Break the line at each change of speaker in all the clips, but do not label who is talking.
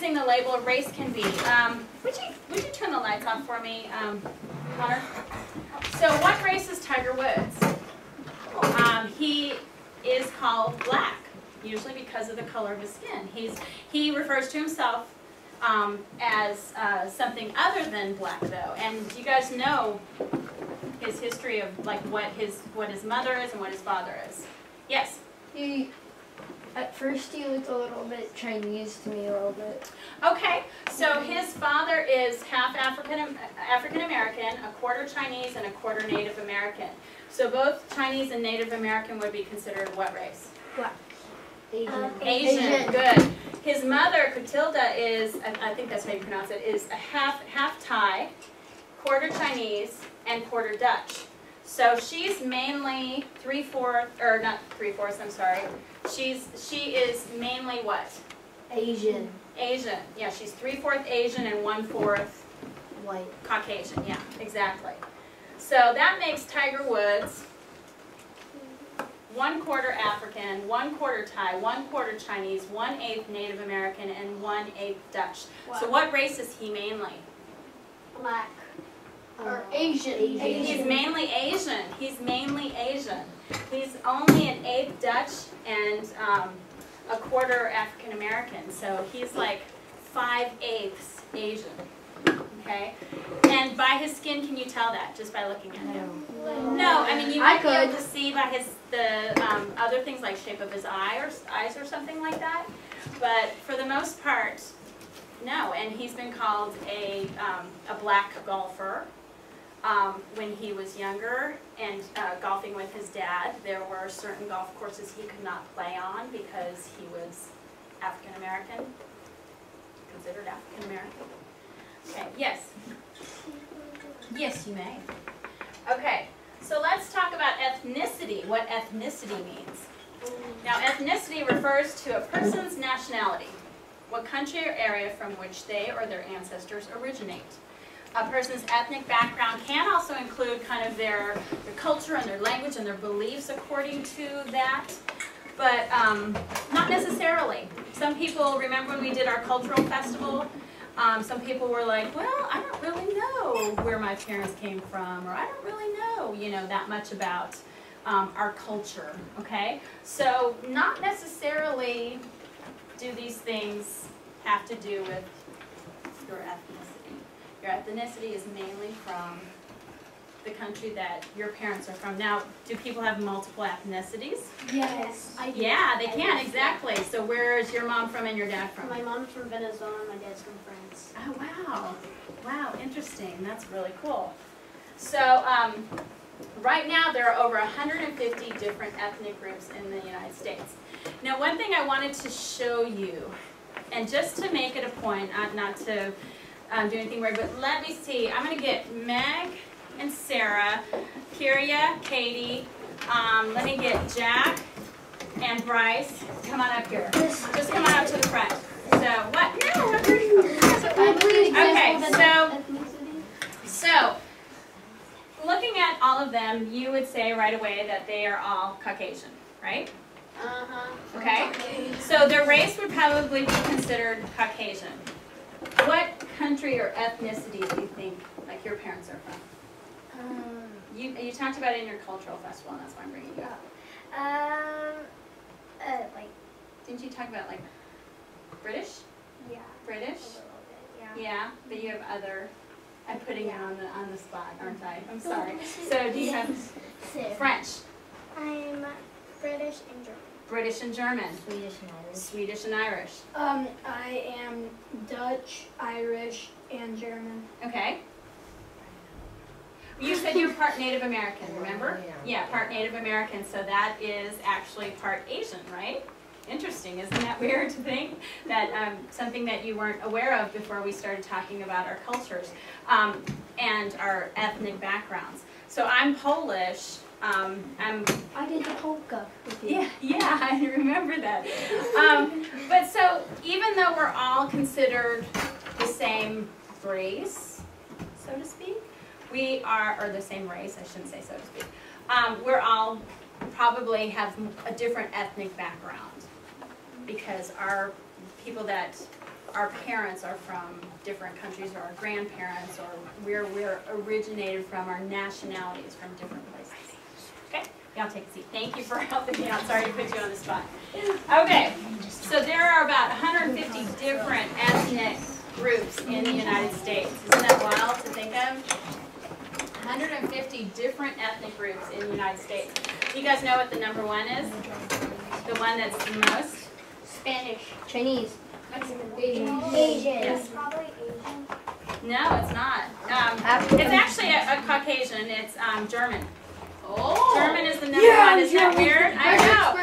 confusing the label of race can be. Would you turn the lights off for me, Connor? So what race is Tiger Woods? He is called black, usually because of the color of his skin. He refers to himself as something other than black, though. And you guys know his history of like what his mother is and what his father is. Yes?
At first he looked a little bit Chinese to me, a little bit.
Okay, so his father is half African American, a quarter Chinese, and a quarter Native American. So both Chinese and Native American would be considered what race?
Black. Asian.
Asian. Good. His mother, Clotilda, is, I think that's how you pronounce it, is a half Thai, quarter Chinese, and quarter Dutch. So she's mainly I'm sorry. She is mainly what?
Asian.
Asian. Yeah, she's 3/4 Asian and 1/4
White.
Caucasian. Yeah, exactly. So that makes Tiger Woods 1/4 African, 1/4 Thai, 1/4 Chinese, 1/8 Native American, and 1/8 Dutch. Wow. So what race is he mainly?
Black. Or Asian.
He's mainly Asian. He's mainly Asian. He's only an 1/8 Dutch and a quarter African American. So he's like 5/8 Asian. Okay? And by his skin, can you tell that just by looking at him? No, I mean you might be able to see by the other things like shape of his eyes or something like that. But for the most part, no. And he's been called a black golfer. When he was younger and golfing with his dad, there were certain golf courses he could not play on because he was African American, considered African American. Okay, yes? Yes, you may. Okay, so let's talk about ethnicity, what ethnicity means. Now, ethnicity refers to a person's nationality, what country or area from which they or their ancestors originate. A person's ethnic background can also include kind of their culture and their language and their beliefs according to that, but not necessarily. Some people, remember when we did our cultural festival, some people were like, well, I don't really know where my parents came from, or I don't really know, that much about our culture, okay? So not necessarily do these things have to do with your ethnicity. Your ethnicity is mainly from the country that your parents are from. Now, do people have multiple ethnicities?
Yes, I do.
Yeah, they can, exactly. So where is your mom from and your dad from?
My mom's from Venezuela and my dad's from France.
Oh, wow. Wow, interesting. That's really cool. So right now there are over 150 different ethnic groups in the United States. Now, one thing I wanted to show you, and just to make it a point, not to do anything weird, but let me see. I'm going to get Meg and Sarah, Kyria, Katie. Let me get Jack and Bryce. Come on up here. Just come on up to the front. So what? No, okay. So looking at all of them, you would say right away that they are all Caucasian, right? Okay. So their race would probably be considered Caucasian. What country or ethnicity do you think, like, your parents are from? You talked about it in your cultural festival, and that's why I'm bringing you up.
Like.
Didn't you talk about, like, British?
Yeah.
British?
A little bit, yeah.
Yeah, but you have other. I'm putting you on the spot, aren't I? I'm sorry. So do you have French?
I'm British and German.
British and German.
Swedish and Irish.
Swedish and Irish.
I am Dutch, Irish, and German.
Okay. You said you were part Native American, remember? Yeah, part Native American, so that is actually part Asian, right? Interesting, isn't that weird to think? That something that you weren't aware of before we started talking about our cultures and our ethnic backgrounds. So I'm Polish.
I did the polka with you.
Yeah, I remember that. But so even though we're all considered the same race, so to speak, we are, or the same race, I shouldn't say so to speak, we're all probably have a different ethnic background because our people that our parents are from different countries, or our grandparents, or where we're originated from, our nationalities from different places. Okay, y'all take a seat. Thank you for helping me out. Sorry to put you on the spot. Okay, so there are about 150 different ethnic groups in the United States. Isn't that wild to think of? 150 different ethnic groups in the United States. Do you guys know what the number one is? The one that's the most?
Spanish. Chinese.
Asian.
Yes.
Probably Asian.
No, it's not.
African.
It's actually a Caucasian. It's German.
Oh.
German is the number one. Isn't that weird? I know.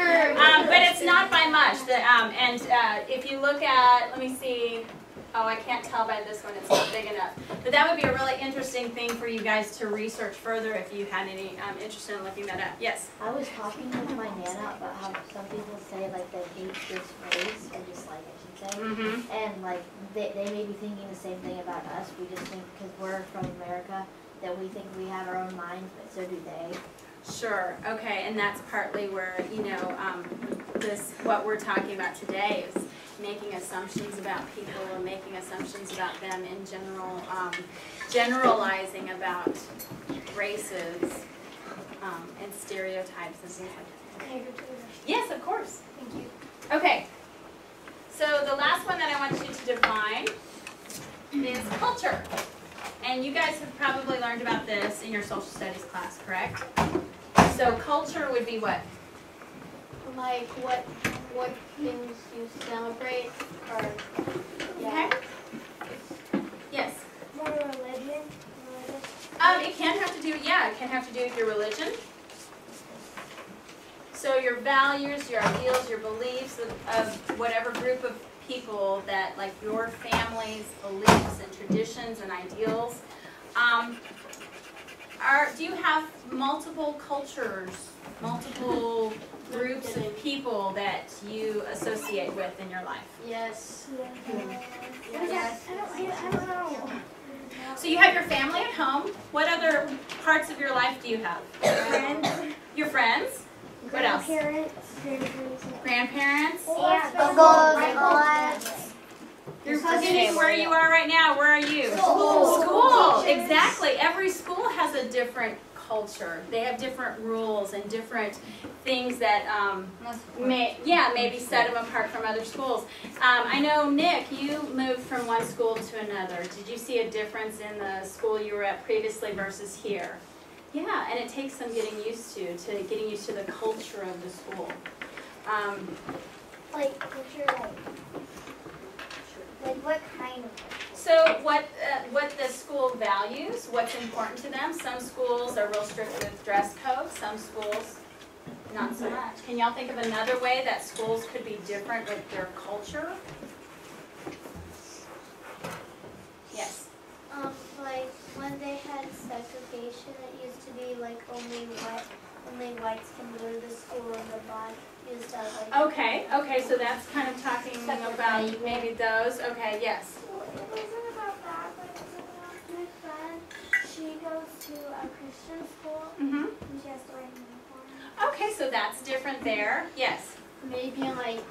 But it's not by much. If you look at, let me see. Oh, I can't tell by this one. It's not big enough. But that would be a really interesting thing for you guys to research further if you had any interest in looking that up. Yes?
I was talking with my Nana about how some people say like they hate this race, or dislike I should say,
Mm-hmm.
and like they may be thinking the same thing about us. We just think because we're from America that we think we have our own minds, but so do they.
Sure. Okay. And that's partly where, what we're talking about today is making assumptions about people and making assumptions about them in general, generalizing about races and stereotypes and things like that.
Can I go to the rest?
Yes, of course.
Thank you.
Okay. So the last one that I want you to define is culture. And you guys have probably learned about this in your social studies class, correct? So culture would be what?
Like what things you celebrate, or
Okay. Yes.
More religion.
It can have to do, it can have to do with your religion. So your values, your ideals, your beliefs of whatever group of people that, like your family's beliefs and traditions and ideals. Do you have multiple cultures, multiple groups of people that you associate with in your life?
yes.
Yes. I don't know.
So you have your family at home. What other parts of your life do you have?
Friends.
Your friends? What else?
Grandparents.
Grandparents?
Uncles.
You're forgetting where you are right now. Where are you?
School.
School. Exactly. Every school has a different culture. They have different rules and different things that maybe set them apart from other schools. I know, Nick, you moved from one school to another. Did you see a difference in the school you were at previously versus here? Yeah, and it takes some getting used to getting used to the culture of the school.
Like culture, like what kind of culture?
So what the school values, what's important to them. Some schools are real strict with dress code, some schools not so much. Can y'all think of another way that schools could be different with their culture? Like
when they had segregation, it used to be like only whites can go to the school and the black used to like.
Okay, so that's kind of talking about maybe those. Okay, yes.
Well, it wasn't about that, but it was about my friend. She goes to a Christian school
Mm-hmm.
and she has to wear a uniform.
Okay, so that's different there. Yes.
Maybe like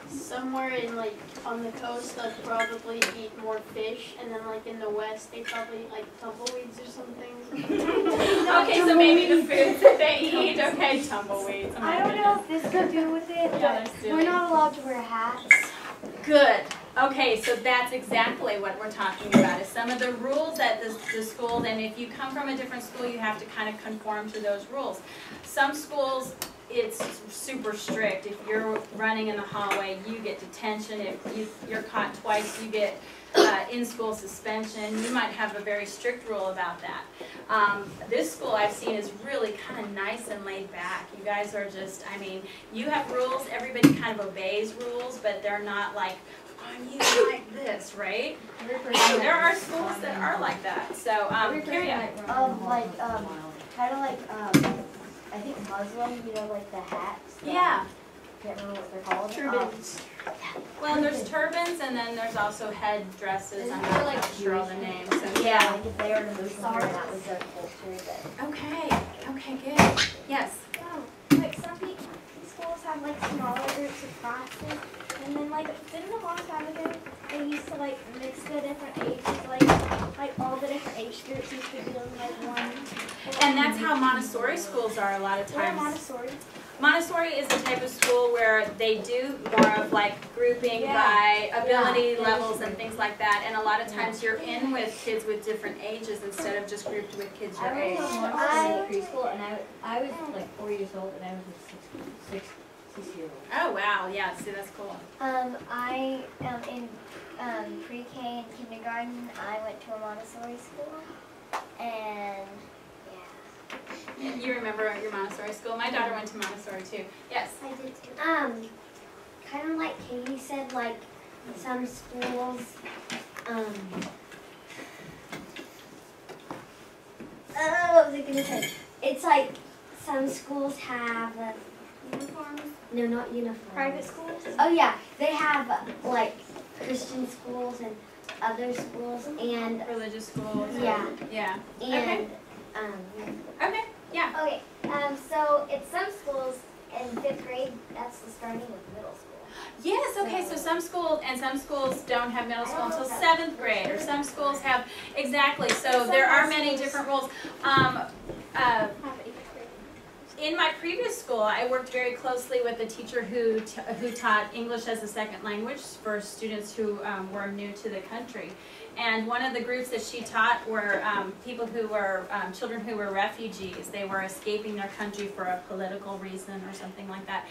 somewhere in like on the coast they'll probably eat more fish, and then like in the west they probably eat like tumbleweeds or something.
Okay, so maybe the foods that they eat. Okay, tumbleweeds.
I don't know if this could do with it,
Yeah,
but
they're
we're
silly.
not allowed to wear hats.
Good. Okay, so that's exactly what we're talking about, is some of the rules at the school, and if you come from a different school, you have to kind of conform to those rules. Some schools, it's super strict. If you're running in the hallway, you get detention. If you're caught twice, you get in-school suspension. You might have a very strict rule about that. This school I've seen is really kind of nice and laid back. You guys are just, I mean, you have rules, everybody kind of obeys rules, but they're not like, you like this, right? There are schools that are like that. So, Kyria.
Kind of like I think Muslim, you know, like the hats.
Yeah.
Can't remember what they're called.
Turbans.
Well, there's turbans, and then there's also head dresses. I'm not
like
sure all the names. So,
Yeah,
yeah.
like if they were in the Muslim here, that was their culture. But
Okay, good. Yes.
Like some schools have like smaller groups of classes, and then like didn't a long time ago they used
like mix the different ages, like all the different age groups used to be in like one.
And that's how Montessori schools are a lot of
What are
times.
Montessori?
Montessori is the type of school where they do more of like grouping by ability levels and things like that. And a lot of times you're in with kids with different ages instead of just grouped with kids your
I
age.
was in Montessori preschool, and I was like 4 years old, and I was a 6-year-old.
Oh wow, yeah, see that's cool.
I am in pre-K and kindergarten. I went to a Montessori school, and
You remember your Montessori school? My daughter went to Montessori too. Yes.
I did too. Kind of like Katie said, like some schools, what was I gonna say? It's like some schools have
Uniforms?
no, not uniforms.
Private schools?
Oh yeah, they have like Christian schools and other schools and
Religious schools.
yeah,
Yeah.
and
Okay. Yeah.
okay. So it's some schools in 5th grade. That's the starting of middle school.
Yes, okay, so some schools don't have middle school until 7th grade, or some schools have, exactly, so there are many different rules.
Have 8th grade.
In my previous school, I worked very closely with a teacher who taught English as a second language for students who were new to the country. And one of the groups that she taught were people who were, children who were refugees. They were escaping their country for a political reason or something like that.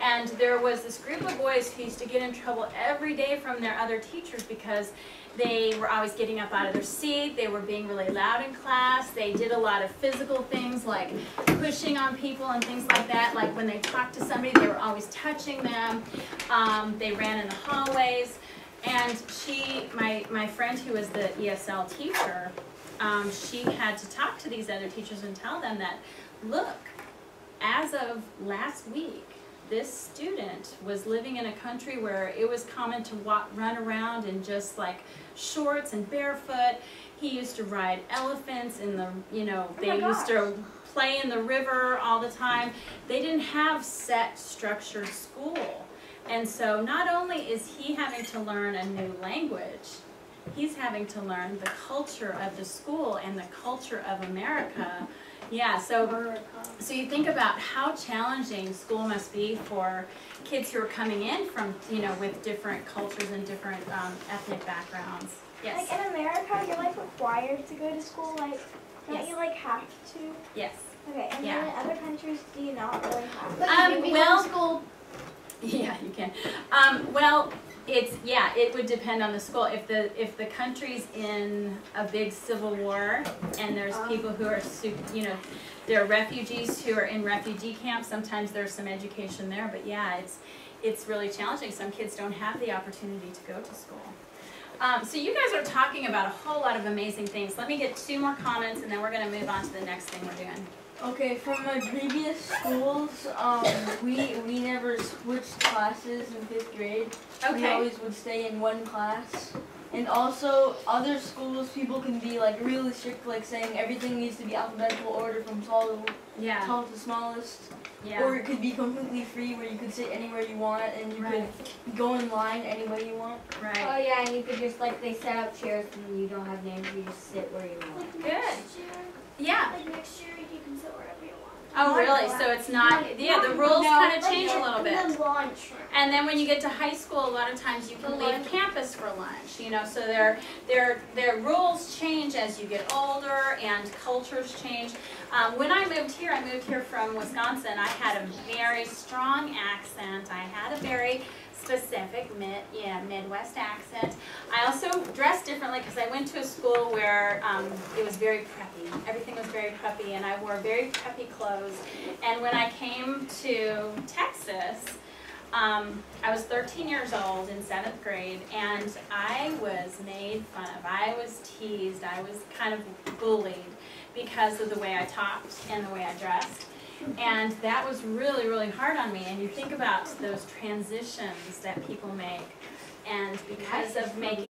And there was this group of boys who used to get in trouble every day from their other teachers because they were always getting up out of their seat, they were being really loud in class, they did a lot of physical things like pushing on people and things like that. Like when they talked to somebody, they were always touching them. They ran in the hallways. And my friend who was the ESL teacher, she had to talk to these other teachers and tell them that, look, as of last week, this student was living in a country where it was common to run around in just like shorts and barefoot. He used to ride elephants in the, they used to play in the river all the time. They didn't have set structured school. And so not only is he having to learn a new language, he's having to learn the culture of the school and the culture of America. Yeah, so you think about how challenging school must be for kids who are coming in from, with different cultures and different ethnic backgrounds. Yes.
Like in America, you're like required to go to school, like, don't
Yes.
you like have to?
Yes.
Okay, and
Yeah.
then in other countries, do you not really have to?
But you can be
well-
homeschooled.
Yeah, you can. Well, it would depend on the school. If the country's in a big civil war and there's people who are, there are refugees who are in refugee camps. Sometimes there's some education there, but yeah, it's really challenging. Some kids don't have the opportunity to go to school. So you guys are talking about a whole lot of amazing things. Let me get 2 more comments, and then we're going to move on to the next thing we're doing.
Okay, from my previous schools, we never switched classes in 5th grade. We
Okay.
always would stay in one class. And also, other schools, people can be like really strict, like saying everything needs to be alphabetical order from tall
Yeah.
to smallest.
Yeah.
Or it could be completely free, where you could sit anywhere you want and you
Right.
could go in line any way you want.
Right.
Oh yeah, and you could just they set up chairs and you don't have names, you just sit where you want.
Good. Yeah.
Like next year, you can sit wherever you want.
Oh, really? So it's not, yeah, the rules kind of change a little bit.
The lunch.
And then when you get to high school, a lot of times you can leave campus for lunch, so their rules change as you get older and cultures change. When I moved here from Wisconsin, I had a very strong accent. I had a very specific Midwest accent. I also dressed differently because I went to a school where it was very preppy. Everything was very preppy, and I wore very preppy clothes. And when I came to Texas, I was 13 years old in 7th grade, and I was made fun of. I was teased. I was kind of bullied because of the way I talked and the way I dressed. And that was really, really hard on me. And you think about those transitions that people make, and because of making